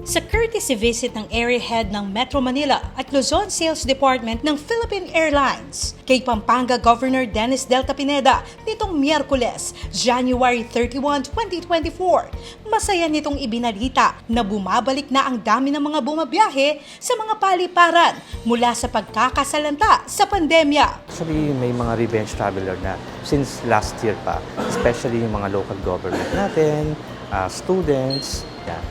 Sa courtesy visit ng area head ng Metro Manila at Luzon Sales Department ng Philippine Airlines kay Pampanga Governor Dennis Delta Pineda nitong Miyerkules, January 31, 2024, masaya nitong ibinalita na bumabalik na ang dami ng mga bumabiyahe sa mga paliparan mula sa pagkakasalanta sa pandemya. Actually, may mga revenge traveler na since last year pa, especially yung mga local government natin, students,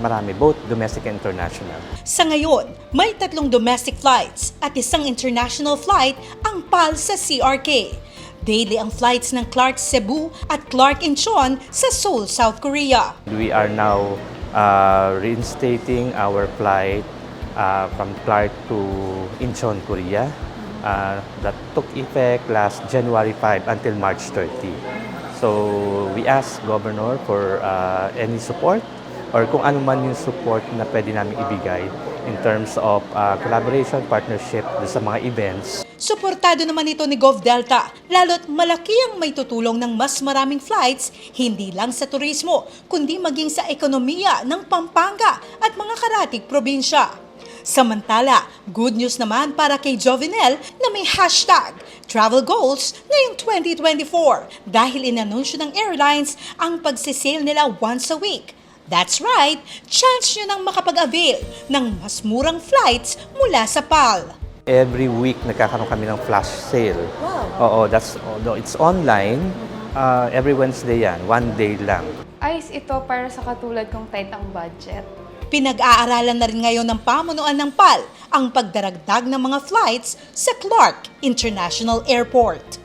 marami, both domestic and international. Sa ngayon, may 3 domestic flights at 1 international flight ang PAL sa CRK. Daily ang flights ng Clark Cebu at Clark Incheon sa Seoul, South Korea. We are now reinstating our flight from Clark to Incheon, Korea. That took effect last January 5 until March 30. So we asked Governor for any support or kung ano man yung support na pwede namin ibigay in terms of collaboration, partnership sa mga events. Suportado naman ito ni Gov Delta, lalo't malaki ang may tutulong ng mas maraming flights, hindi lang sa turismo, kundi maging sa ekonomiya ng Pampanga at mga karatig probinsya. Samantala, good news naman para kay Jovenel na may hashtag Travel Goals ngayong 2024 dahil inanunsyo ng airlines ang pagsisale nila once a week. That's right, chance nyo nang makapag-avail ng mas murang flights mula sa PAL. Every week nagkakaroon kami ng flash sale. Wow. Oo, it's online. Every Wednesday yan, 1 day lang. Ayos ito para sa katulad kong tight ang budget. Pinag-aaralan na rin ngayon ng pamunuan ng PAL ang pagdaragdag ng mga flights sa Clark International Airport.